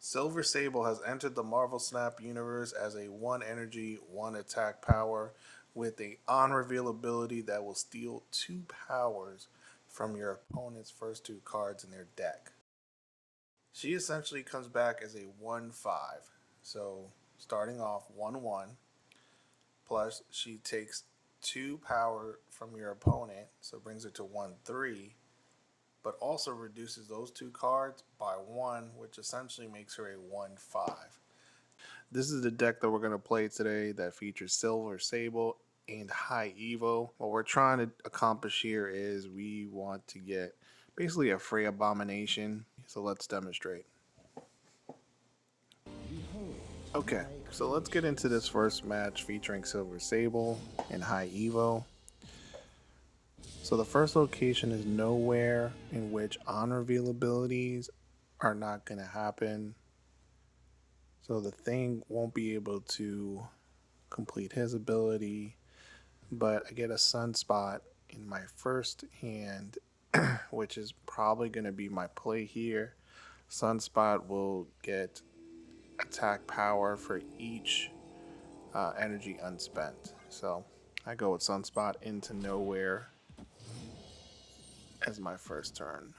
Silver Sable has entered the Marvel Snap universe as a 1 energy, 1 attack power with a on reveal ability that will steal 2 powers from your opponent's first 2 cards in their deck. She essentially comes back as a 1/5. So starting off 1/1, plus she takes 2 power from your opponent, so brings her to 1/3, but also reduces those 2 cards by 1, which essentially makes her a 1/5. This is the deck that we're going to play today that features Silver Sable and High Evo. What we're trying to accomplish here is we want to get basically a Frey Abomination. So let's demonstrate. Okay, so let's get into this first match featuring Silver Sable and High Evo. So the first location is nowhere, in which on reveal abilities are not going to happen. So the thing won't be able to complete his ability, but I get a Sunspot in my first hand, which is probably going to be my play here. Sunspot will get attack power for each energy unspent. So I go with Sunspot into nowhere as my first turn.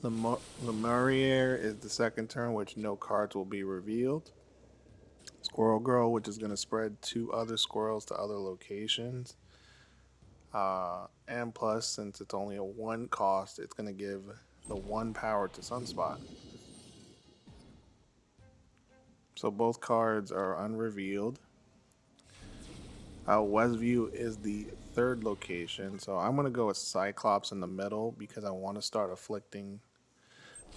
Lemurier is the second turn, which no cards will be revealed. Squirrel Girl, which is going to spread 2 other squirrels to other locations. And plus, since it's only a 1 cost, it's going to give the 1 power to Sunspot. So both cards are unrevealed. Westview is the third location, so I'm going to go with Cyclops in the middle because I want to start afflicting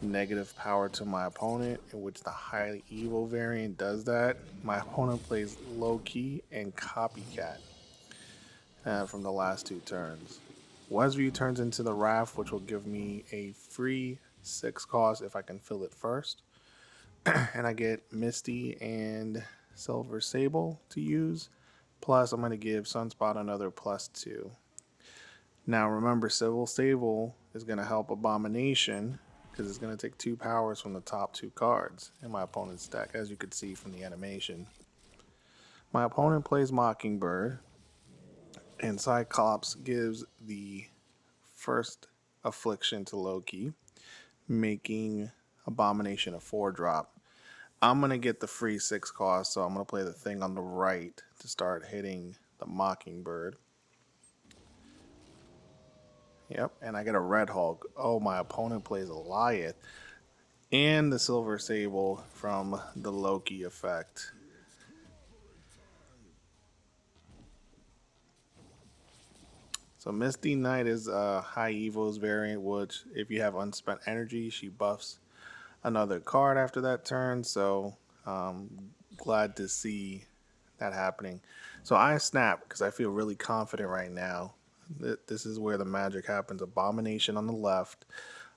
negative power to my opponent, in which the Highly Evil variant does that. My opponent plays Low-Key and Copycat from the last 2 turns. Westview turns into the Raft, which will give me a free 6 cost if I can fill it first. And I get Misty and Silver Sable to use. Plus, I'm going to give Sunspot another +2. Now, remember, Silver Sable is going to help Abomination because it's going to take 2 powers from the top 2 cards in my opponent's deck, as you can see from the animation. My opponent plays Mockingbird, and Cyclops gives the first affliction to Loki, making Abomination a 4-drop. I'm going to get the free 6 cost, so I'm going to play the thing on the right to start hitting the Mockingbird. Yep, and I get a Red Hulk. Oh, my opponent plays Goliath and the Silver Sable from the Loki effect. So Misty Knight is High Evo's variant, which if you have unspent energy, she buffs another card after that turn. So glad to see that happening. So I snap because I feel really confident right now. This is where the magic happens. Abomination on the left,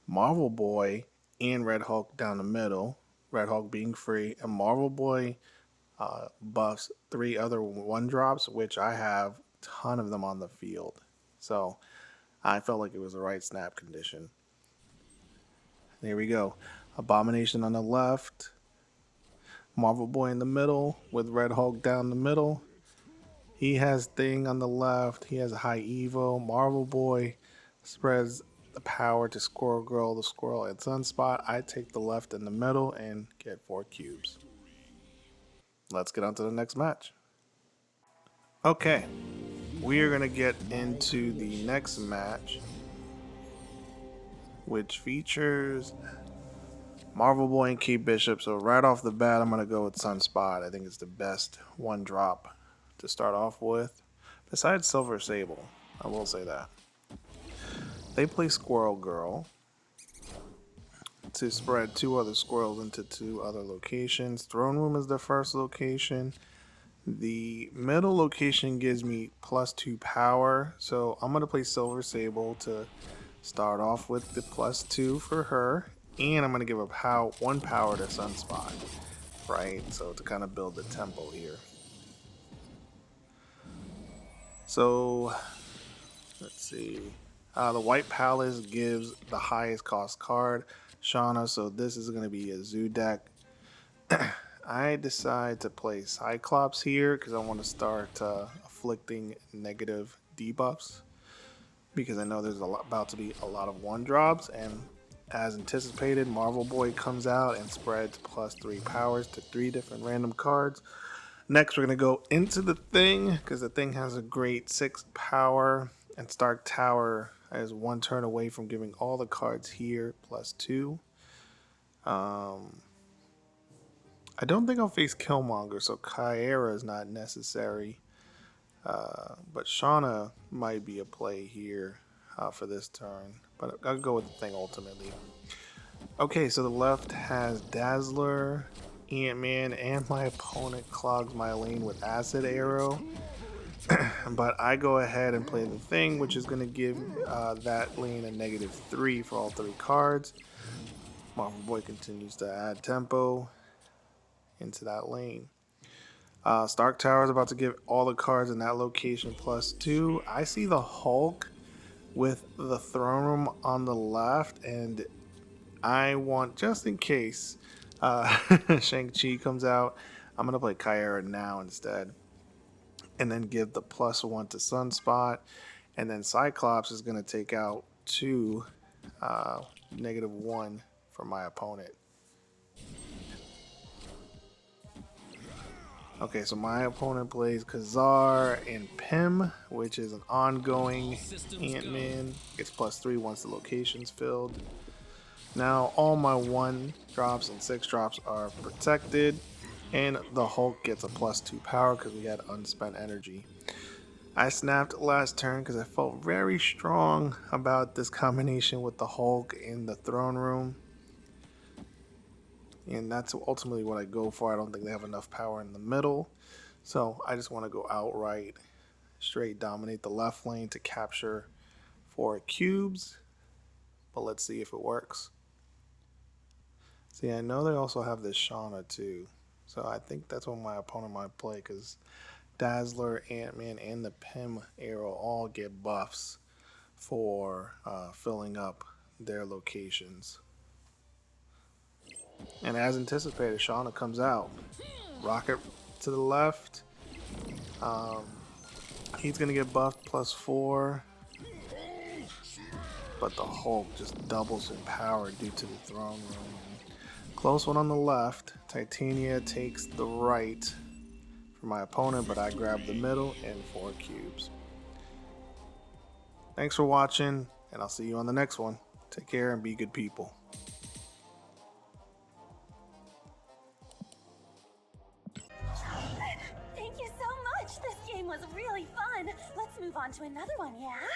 Marvel Boy and Red Hulk down the middle. Red Hulk being free, and Marvel Boy buffs 3 other 1-drops, which I have a ton of them on the field. So I felt like it was the right snap condition. There we go. Abomination on the left, Marvel Boy in the middle with Red Hulk down the middle. He has Thing on the left. He has a High Evo. Marvel Boy spreads the power to Squirrel Girl, the Squirrel, and Sunspot. I take the left in the middle and get 4 cubes. Let's get on to the next match. Okay, we are going to get into the next match, which features Marvel Boy and Kate Bishop. So right off the bat, I'm going to go with Sunspot. I think it's the best 1-drop to start off with, besides Silver Sable. I will say that. They play Squirrel Girl to spread 2 other squirrels into 2 other locations. Throne Room is the first location. The middle location gives me +2 power, so I'm going to play Silver Sable to start off with the +2 for her, and I'm going to give a 1 power to Sunspot, right? So to kind of build the tempo here. So let's see. The White Palace gives the highest cost card. Shauna, so this is going to be a zoo deck. I decide to play Cyclops here because I want to start afflicting negative debuffs because I know there's about to be a lot of 1-drops, and as anticipated, Marvel Boy comes out and spreads +3 powers to 3 different random cards. Next, we're going to go into the Thing because the Thing has a great 6 power, and Stark Tower is 1 turn away from giving all the cards here +2. I don't think I'll face Killmonger, so Kyra is not necessary. But Shauna might be a play here for this turn. But I'll go with the Thing ultimately. Okay, so the left has Dazzler, Ant-Man, and my opponent clogs my lane with Acid Arrow. But I go ahead and play the Thing, which is going to give that lane a -3 for all 3 cards. Marvel Boy continues to add tempo into that lane. Stark Tower is about to give all the cards in that location +2. I see the Hulk with the throne room on the left, and I want, just in case Shang-Chi comes out, I'm going to play Kyra now instead. And then give the +1 to Sunspot. And then Cyclops is going to take out 2 -1 for my opponent. Okay, so my opponent plays Khazar and Pym, which is an ongoing Ant-Man. Gets +3 once the location's filled. Now all my 1-drops and 6-drops are protected, and the Hulk gets a +2 power because we had unspent energy. I snapped last turn because I felt very strong about this combination with the Hulk in the throne room. And that's ultimately what I go for. I don't think they have enough power in the middle. So I just want to go outright, straight dominate the left lane to capture 4 cubes. But let's see if it works. See, I know they also have this Shauna too. So I think that's what my opponent might play because Dazzler, Ant-Man, and the Pym arrow all get buffs for filling up their locations. And as anticipated, Shauna comes out. Rocket to the left. He's going to get buffed +4. But the Hulk just doubles in power due to the throne room. Close one on the left. Titania takes the right for my opponent, but I grab the middle and 4 cubes. Thanks for watching, and I'll see you on the next one. Take care and be good people. Thank you so much. This game was really fun. Let's move on to another one, yeah?